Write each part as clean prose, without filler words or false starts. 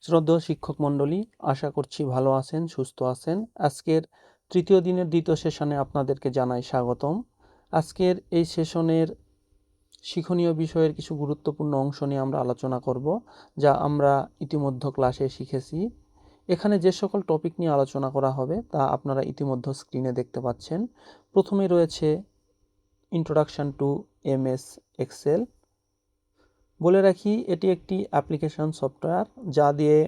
শ্রদ্ধেয় শিক্ষক মণ্ডলী, আশা করছি ভালো আছেন, সুস্থ আছেন। আজকের তৃতীয় দিনের দ্বিতীয় সেশনে আপনাদেরকে জানাই স্বাগতম। আজকের এই সেশনের শিক্ষণীয় বিষয়ের কিছু গুরুত্বপূর্ণ অংশ নিয়ে আমরা আলোচনা করব, যা আমরা ইতিমধ্যে ক্লাসে শিখেছি। এখানে যে সকল টপিক নিয়ে আলোচনা করা হবে তা আপনারা ইতিমধ্যে স্ক্রিনে দেখতে পাচ্ছেন। প্রথমে রয়েছে ইন্ট্রোডাকশন টু এমএস এক্সেল। বলে রাখি, এটি একটি অ্যাপ্লিকেশন সফটওয়্যার যা দিয়ে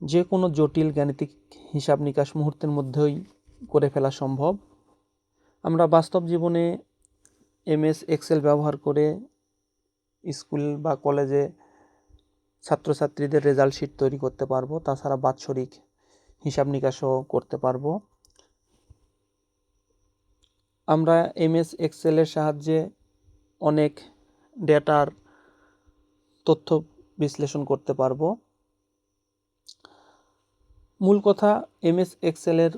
যে কোনো জটিল গাণিতিক হিসাব নিকাশ মুহূর্তের মধ্যেই করে ফেলা সম্ভব। আমরা বাস্তব জীবনে এমএস এক্সেল ব্যবহার করে স্কুল বা কলেজে ছাত্রছাত্রীদের রেজাল্ট শিট তৈরি করতে পারবো। তাছাড়া বাৎসরিক হিসাব নিকাশও করতে পারবো। আমরা এমএস এক্সেলের সাহায্যে অনেক ডেটার তথ্য বিশ্লেষণ করতে পারবো। মূল কথা, এমএস এক্সেলের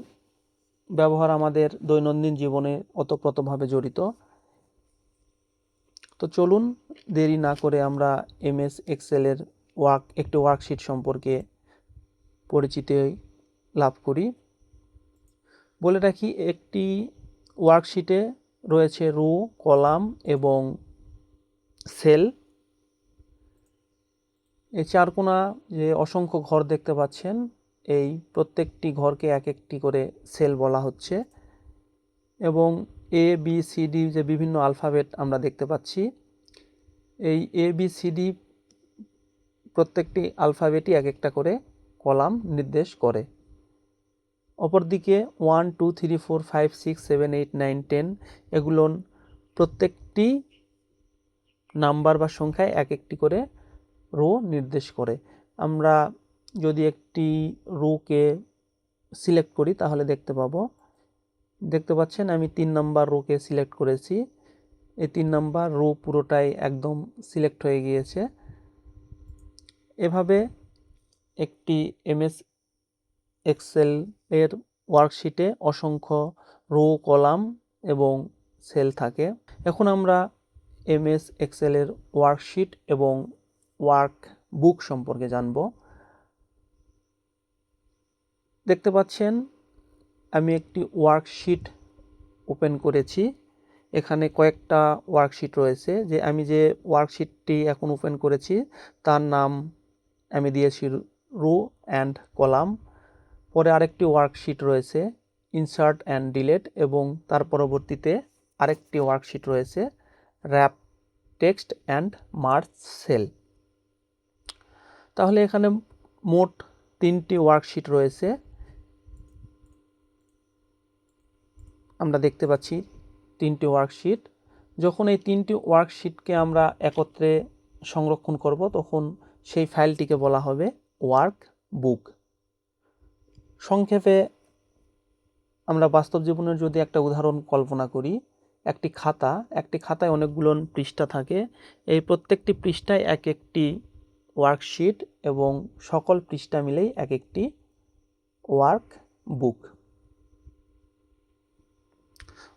ব্যবহার আমাদের দৈনন্দিন জীবনে ওতপ্রোতভাবে জড়িত। তো চলুন দেরি না করে আমরা এমএস এক্সেলের একটি ওয়ার্কশিট সম্পর্কে পরিচিতি লাভ করি। বলে রাখি, একটি ওয়ার্কশিটে রয়েছে রো, কলাম এবং সেল। এই চারকোনা যে অসংখ্য ঘর দেখতে পাচ্ছেন, এই প্রত্যেকটি ঘরকে এক একটি করে সেল বলা হচ্ছে এবং এ বি সি ডি যে বিভিন্ন আলফাবেট আমরা দেখতে পাচ্ছি, এই এ বি সি ডি প্রত্যেকটি আলফাবেটই এক একটা করে কলাম নির্দেশ করে। অপরদিকে 1 2 3 4 5 6 7 8 9 10 এগুলো প্রত্যেকটি নাম্বার বা সংখ্যায় এক একটি করে রো নির্দেশ করে। আমরা যদি একটি রোকে সিলেক্ট করি তাহলে দেখতে পাচ্ছেন আমি 3 নাম্বার রোকে সিলেক্ট করেছি। এই 3 নাম্বার রো পুরোটাই একদম সিলেক্ট হয়ে গিয়েছে। এভাবে একটি এমএস এক্সেল এর ওয়ার্কশিটে অসংখ্য রো, কলাম এবং সেল থাকে। এখন আমরা এমএস এক্সেল এর ওয়ার্কশিট এবং ওয়ার্কবুক সম্পর্কে জানব। দেখতে পাচ্ছেন আমি একটি ওয়ার্কশিট ওপেন করেছি। এখানে কয়েকটা ওয়ার্কশিট রয়েছে। আমি যে ওয়ার্কশিটটি এখন ওপেন করেছি তার নাম আমি দিয়েছি রো অ্যান্ড কলাম। পরে আরেকটি ওয়ার্কশিট রয়েছে ইনসার্ট অ্যান্ড ডিলিট এবং তার পরবর্তীতে আরেকটি ওয়ার্কশিট রয়েছে wrap text and merge cell. তাহলে এখানে মোট 3টি ওয়ার্কশিট রয়েছে। আমরা দেখতে পাচ্ছি 3টি ওয়ার্কশিট। যখন এই 3টি ওয়ার্কশিটকে আমরা একত্রে সংরক্ষণ করব তখন সেই ফাইলটিকে বলা হবে ওয়ার্কবুক। সংক্ষেপে আমরা বাস্তব জীবনের যদি একটা উদাহরণ কল্পনা করি, একটি খাতায় অনেকগুলো পৃষ্ঠা থাকে। এই প্রত্যেকটি পৃষ্ঠায় এক একটি ওয়ার্কশিট এবং সকল পৃষ্ঠা মিলেই এক একটি ওয়ার্কবুক।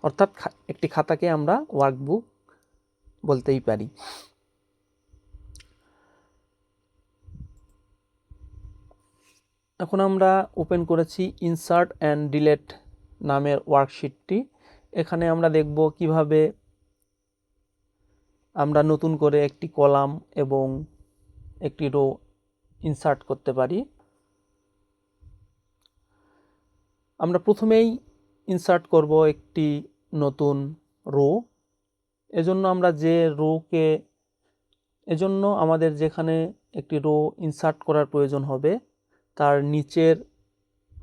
অর্থাৎ একটি খাতাকে আমরা ওয়ার্কবুক বলতেই পারি। এখন আমরা ওপেন করেছি ইনসার্ট অ্যান্ড ডিলিট নামের ওয়ার্কশিটটি। এখানে আমরা দেখব কিভাবে আমরা নতুন করে একটি কলাম এবং একটি রো ইনসার্ট করতে পারি। আমরা প্রথমেই ইনসার্ট করব একটি নতুন রো। এজন্য আমাদের যেখানে একটি রো ইনসার্ট করার প্রয়োজন হবে তার নিচের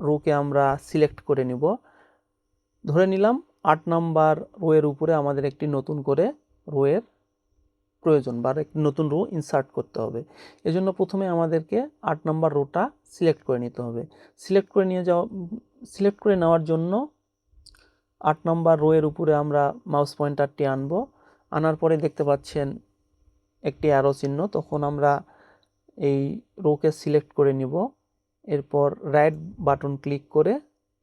রোকে আমরা সিলেক্ট করে নিব। ধরে নিলাম 8 নাম্বার রোয়ের উপরে আমাদের একটি নতুন করে রোয়ের প্রয়োজন বা একটি নতুন রো ইনসার্ট করতে হবে। এজন্য প্রথমে আমাদেরকে 8 নাম্বার রোটা সিলেক্ট করে নিতে হবে। সিলেক্ট করে নেওয়ার জন্য 8 নাম্বার রোয়ের উপরে আমরা মাউস পয়েন্টারটি আনার পরে দেখতে পাচ্ছেন একটি অ্যারো চিহ্ন। তখন আমরা এই রোকে সিলেক্ট করে নিব। এরপর রাইট বাটন ক্লিক করে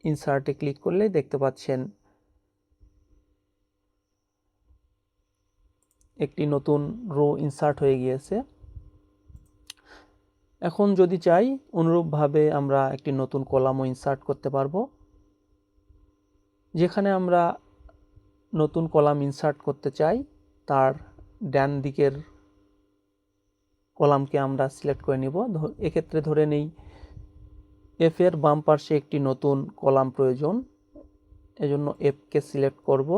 ইনসার্টে ক্লিক করলেই দেখতে পাচ্ছেন একটি নতুন রো ইনসার্ট হয়ে গিয়েছে। এখন যদি চাই অনুরূপভাবে আমরা একটি নতুন কলামও ইনসার্ট করতে পারবো। যেখানে আমরা নতুন কলাম ইনসার্ট করতে চাই তার ডান দিকের কলামকে আমরা সিলেক্ট করে নিব। এক্ষেত্রে ধরে নেই এফ এর বাম পাশে একটি নতুন কলাম প্রয়োজন, এজন্য এফকে সিলেক্ট করব।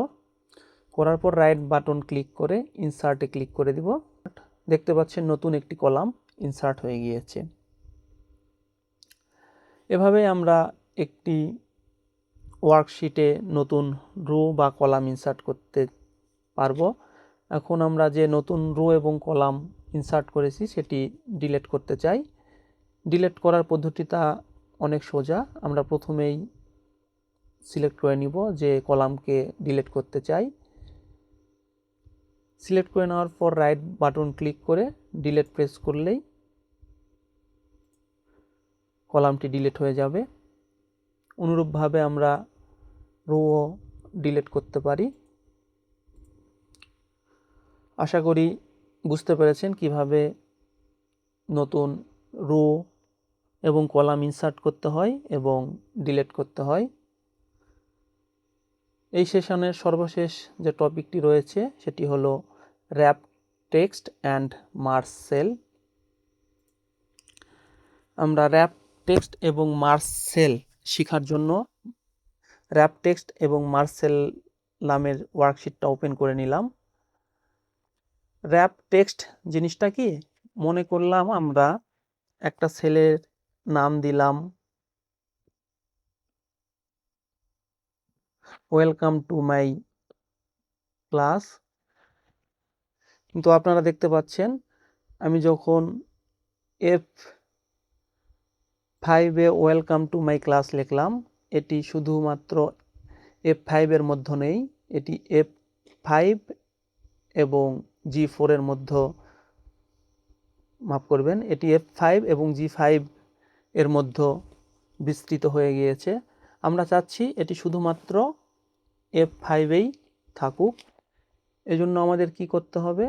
করার পর রাইট বাটন ক্লিক করে ইনসার্টে ক্লিক করে দিব। দেখতে পাচ্ছেন নতুন একটি কলাম ইনসার্ট হয়ে গিয়েছে। এভাবে আমরা একটি ওয়ার্কশিটে নতুন রো বা কলাম ইনসার্ট করতে পারবো। এখন আমরা যে নতুন রো এবং কলাম ইনসার্ট করেছি সেটি ডিলিট করতে চাই। ডিলিট করার পদ্ধতিটা অনেক সোজা। আমরা প্রথমেই সিলেক্ট করে নিব যে কলামকে ডিলিট করতে চাই। সিলেক্ট করে নেওয়ার পর রাইট বাটন ক্লিক করে ডিলিট প্রেস করলেই কলামটি ডিলিট হয়ে যাবে। অনুরূপভাবে আমরা রো ডিলিট করতে পারি। আশা করি বুঝতে পেরেছেন কিভাবে নতুন রো এবং কলাম ইনসার্ট করতে হয় এবং ডিলিট করতে হয়। এই সেশনের সর্বশেষ যে টপিকটি রয়েছে সেটি হলো wrap text and merge cell. আমরা র্যাপ টেক্সট এবং মার্জ সেল শেখার জন্য র্যাপ টেক্সট এবং মার্জ সেল নামের ওয়ার্কশিটটা ওপেন করে নিলাম। র্যাপ টেক্সট জিনিসটা কি, মনে করলাম আমরা একটা সেলের নাম দিলাম ওয়েলকাম টু মাই ক্লাস, কিন্তু আপনারা দেখতে পাচ্ছেন আমি যখন F5-এ ওয়েলকাম টু মাই ক্লাস লিখলাম, এটি শুধুমাত্র F5-এর মধ্যে নেই, এটি F5 এবং G4 এর মধ্যে, মাফ করবেন, এটি F5 এবং G5 এর মধ্যে বিস্তৃত হয়ে গিয়েছে। আমরা চাচ্ছি এটি শুধুমাত্র F5-এই থাকুক। এজন্য আমাদের কি করতে হবে,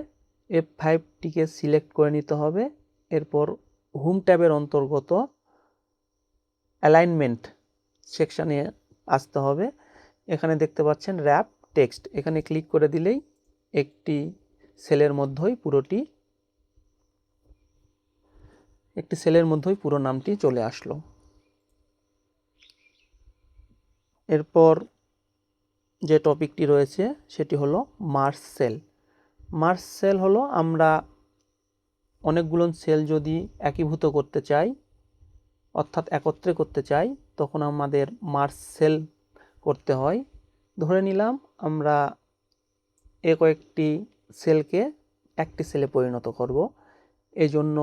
F5টিকে সিলেক্ট করে নিতে হবে। এরপর হোম ট্যাবের অন্তর্গত অ্যালাইনমেন্ট সেকশানে আসতে হবে। এখানে দেখতে পাচ্ছেন র্যাপ টেক্সট, এখানে ক্লিক করে দিলেই একটি সেলের মধ্যেই পুরো নামটি চলে আসলো। এরপর যে টপিকটি রয়েছে সেটি হলো মার্জ সেল। মার্জ সেল হলো আমরা অনেকগুলো সেল যদি একীভূত করতে চাই, অর্থাৎ একত্রে করতে চাই, তখন আমাদের মার্জ সেল করতে হয়। ধরে নিলাম আমরা কয়েকটি সেলকে একটি সেলে পরিণত করব। এই জন্য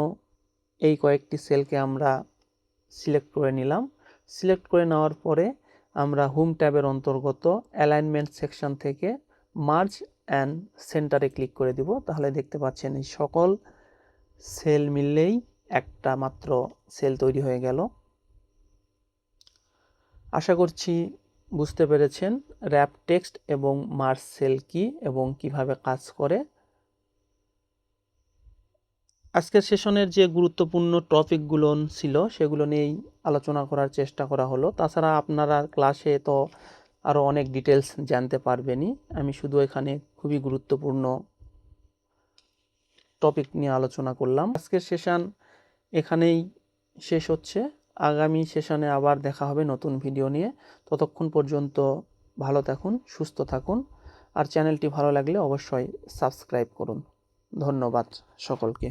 এই কয়েকটি সেলকে আমরা সিলেক্ট করে নিলাম। সিলেক্ট করে নেওয়ার পরে আমরা হোম ট্যাবের অন্তর্গত অ্যালাইনমেন্ট সেকশন থেকে মার্জ অ্যান্ড সেন্টারে ক্লিক করে দিব। তাহলে দেখতে পাচ্ছেন এই সকল সেল মিললেই একটা মাত্র সেল তৈরি হয়ে গেল। আশা করছি বুঝতে পেরেছেন র্যাপ টেক্সট এবং মার্জ সেল কি এবং কিভাবে কাজ করে। আজকের সেশনের যে গুরুত্বপূর্ণ টপিকগুলো ছিল সেগুলো নিয়েই আলোচনা করার চেষ্টা করা হলো। তাছাড়া আপনারা ক্লাসে তো আরও অনেক ডিটেলস জানতে পারবেনই, আমি শুধু এখানে খুবই গুরুত্বপূর্ণ টপিক নিয়ে আলোচনা করলাম। আজকের সেশন এখানেই শেষ হচ্ছে। আগামী সেশনে আবার দেখা হবে নতুন ভিডিও নিয়ে। ততক্ষণ পর্যন্ত ভালো থাকুন, সুস্থ থাকুন, আর চ্যানেলটি ভালো লাগলে অবশ্যই সাবস্ক্রাইব করুন। ধন্যবাদ সকলকে।